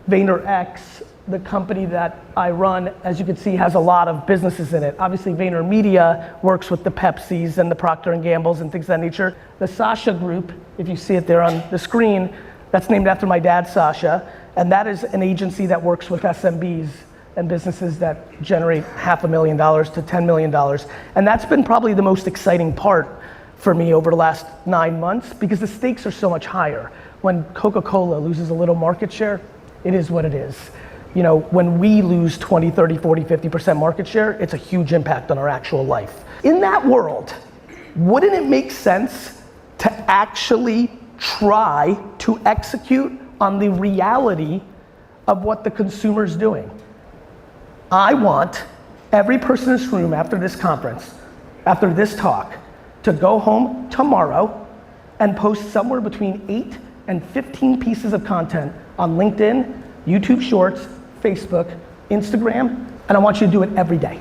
Vaynerchuk, the company that I run, as you can see, has a lot of businesses in it. Obviously, Vayner Media works with the Pepsis and the Procter & Gambles and things of that nature. The Sasha Group, if you see it there on the screen, that's named after my dad, Sasha, and that is an agency that works with SMBs and businesses that generate $500,000 to $10 million. And that's been probably the most exciting part for me over the last 9 months because the stakes are so much higher. When Coca-Cola loses a little market share, it is what it is. You know, when we lose 20, 30, 40, 50% market share, it's a huge impact on our actual life. In that world, wouldn't it make sense to actually try to execute on the reality of what the consumer's doing? I want every person in this room after this conference, after this talk, to go home tomorrow and post somewhere between 8 and 15 pieces of content on LinkedIn, YouTube Shorts, Facebook, Instagram, and I want you to do it every day.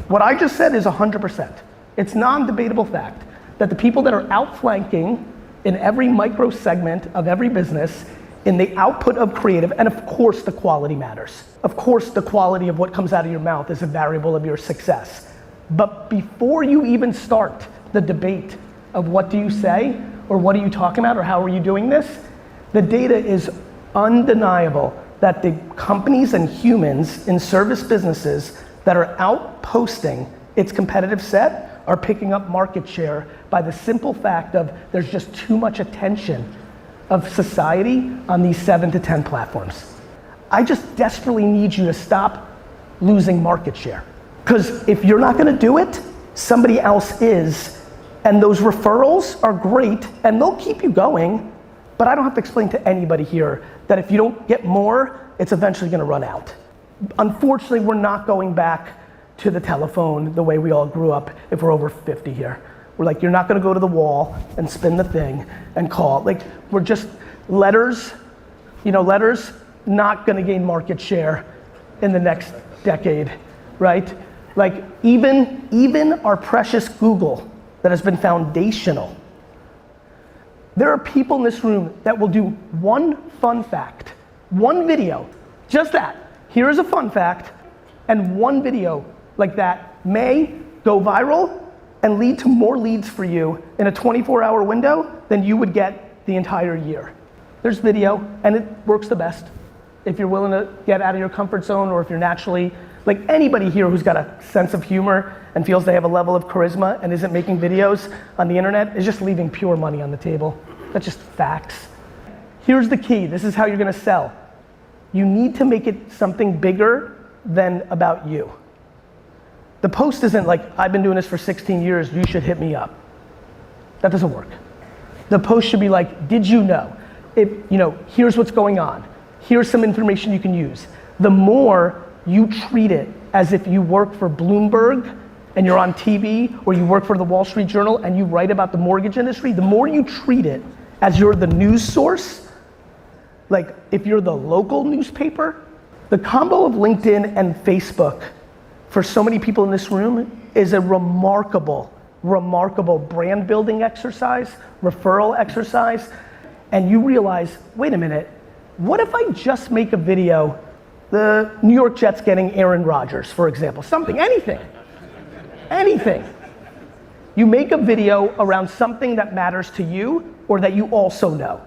What I just said is 100%. It's non-debatable fact that the people that are outflanking in every micro segment of every business in the output of creative, and of course the quality matters. Of course the quality of what comes out of your mouth is a variable of your success. But before you even start the debate of what do you say, or what are you talking about, or how are you doing this, the data is undeniable that the companies and humans in service businesses that are outposting its competitive set are picking up market share by the simple fact of there's just too much attention of society on these 7 to 10 platforms. I just desperately need you to stop losing market share. Because if you're not gonna do it, somebody else is. And those referrals are great and they'll keep you going, but I don't have to explain to anybody here that if you don't get more, it's eventually gonna run out. Unfortunately, we're not going back to the telephone the way we all grew up if we're over 50 here. We're like, you're not gonna go to the wall and spin the thing and call. Like, we're just letters, letters not gonna gain market share in the next decade, right? Like, even our precious Google that has been foundational. There are people in this room that will do one fun fact, one video, just that. Here's a fun fact, and one video like that may go viral and lead to more leads for you in a 24-hour window than you would get the entire year. There's video, and it works the best. If you're willing to get out of your comfort zone, or if you're naturally, like anybody here who's got a sense of humor and feels they have a level of charisma and isn't making videos on the internet is just leaving pure money on the table. That's just facts. Here's the key, this is how you're gonna sell. You need to make it something bigger than about you. The post isn't like, I've been doing this for 16 years, you should hit me up. That doesn't work. The post should be like, did you know? Here's what's going on. Here's some information you can use. The more you treat it as if you work for Bloomberg and you're on TV, or you work for the Wall Street Journal and you write about the mortgage industry, the more you treat it as you're the news source, like if you're the local newspaper, the combo of LinkedIn and Facebook for so many people in this room is a remarkable brand building exercise, referral exercise, and you realize, wait a minute, what if I just make a video, the New York Jets getting Aaron Rodgers, for example, anything. You make a video around something that matters to you or that you also know.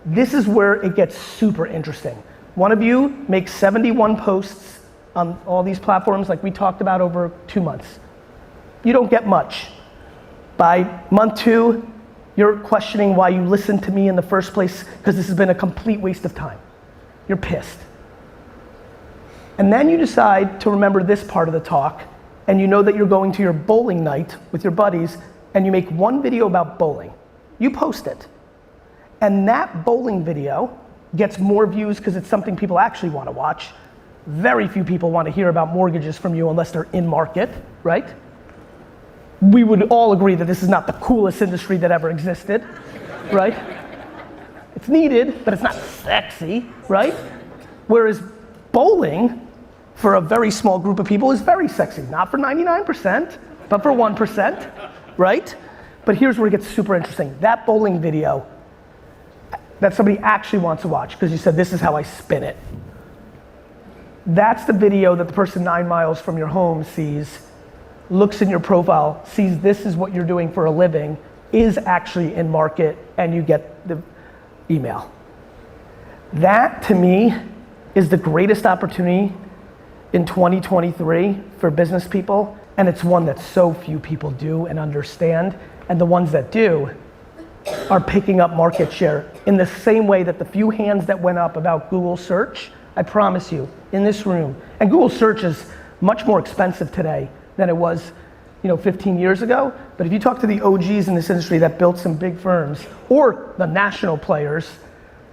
This is where it gets super interesting. One of you makes 71 posts on all these platforms like we talked about over 2 months. You don't get much. By month 2, you're questioning why you listened to me in the first place because this has been a complete waste of time. You're pissed. And then you decide to remember this part of the talk, and you know that you're going to your bowling night with your buddies, and you make one video about bowling. You post it. And that bowling video gets more views because it's something people actually want to watch. Very few people want to hear about mortgages from you unless they're in market, right? We would all agree that this is not the coolest industry that ever existed, right? It's needed, but it's not sexy, right? Whereas bowling, for a very small group of people, is very sexy. Not for 99%, but for 1%, right? But here's where it gets super interesting. That bowling video, that somebody actually wants to watch because you said this is how I spin it. That's the video that the person 9 miles from your home sees, looks in your profile, sees this is what you're doing for a living, is actually in market, and you get the email. That to me is the greatest opportunity in 2023 for business people, and it's one that so few people do and understand, and the ones that do are picking up market share in the same way that the few hands that went up about Google search, I promise you, in this room, and Google search is much more expensive today than it was 15 years ago, but if you talk to the OGs in this industry that built some big firms, or the national players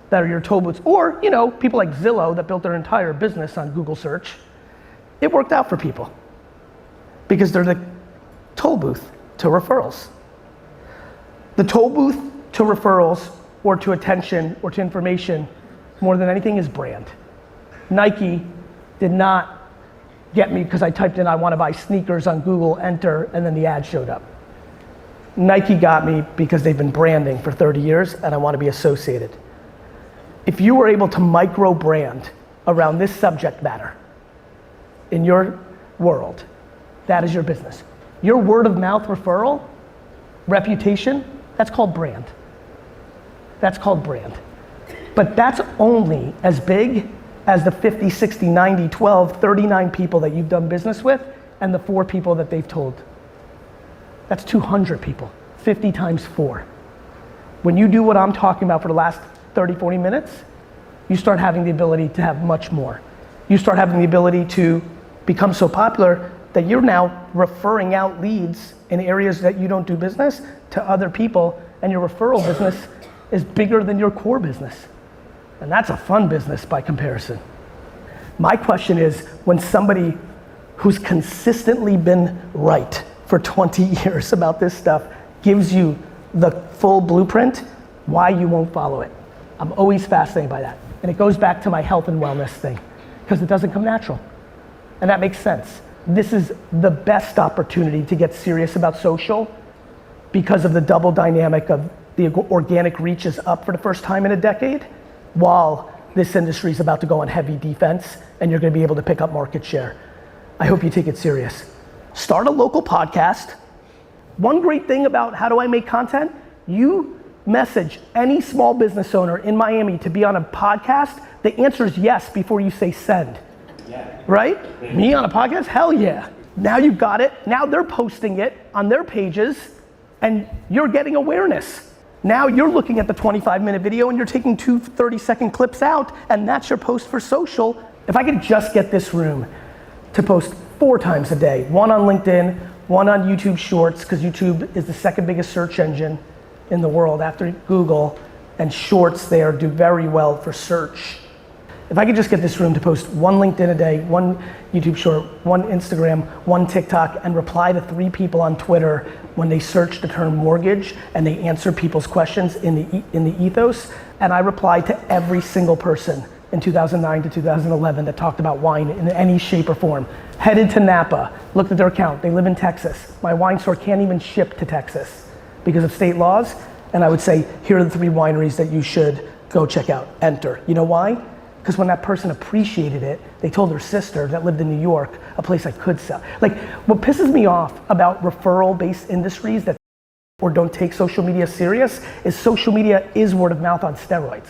that are your toll booths, or people like Zillow that built their entire business on Google search, it worked out for people because they're the toll booth to referrals. The toll booth to referrals or to attention or to information more than anything is brand. Nike did not get me because I typed in I want to buy sneakers on Google, enter, and then the ad showed up. Nike got me because they've been branding for 30 years and I want to be associated. If you were able to micro brand around this subject matter in your world, that is your business. Your word of mouth referral, reputation, that's called brand. That's called brand. But that's only as big as the 50, 60, 90, 12, 39 people that you've done business with and the 4 people that they've told. That's 200 people, 50 times 4. When you do what I'm talking about for the last 30, 40 minutes, you start having the ability to have much more. You start having the ability to become so popular that you're now referring out leads in areas that you don't do business to other people, and your referral business is bigger than your core business. And that's a fun business by comparison. My question is, when somebody who's consistently been right for 20 years about this stuff gives you the full blueprint, why you won't follow it? I'm always fascinated by that. And it goes back to my health and wellness thing, because it doesn't come natural. And that makes sense. This is the best opportunity to get serious about social because of the double dynamic of the organic reach is up for the first time in a decade, while this industry is about to go on heavy defense and you're gonna be able to pick up market share. I hope you take it serious. Start a local podcast. One great thing about how do I make content, you message any small business owner in Miami to be on a podcast, the answer is yes before you say send. Yeah. Right? Me on a podcast? Hell yeah. Now you've got it. Now they're posting it on their pages and you're getting awareness. Now you're looking at the 25-minute video and you're taking 2 30-second clips out, and that's your post for social. If I could just get this room to post 4 times a day, 1 on LinkedIn, 1 on YouTube Shorts, because YouTube is the second biggest search engine in the world after Google, and Shorts there do very well for search. If I could just get this room to post 1 LinkedIn a day, 1 YouTube Short, 1 Instagram, 1 TikTok, and reply to 3 people on Twitter when they search the term mortgage and they answer people's questions in the ethos, and I replied to every single person in 2009 to 2011 that talked about wine in any shape or form. Headed to Napa, looked at their account, they live in Texas. My wine store can't even ship to Texas because of state laws, and I would say, here are the 3 wineries that you should go check out, enter. You know why? Because when that person appreciated it, they told their sister that lived in New York, a place I could sell. Like, what pisses me off about referral-based industries that or don't take social media serious is social media is word of mouth on steroids.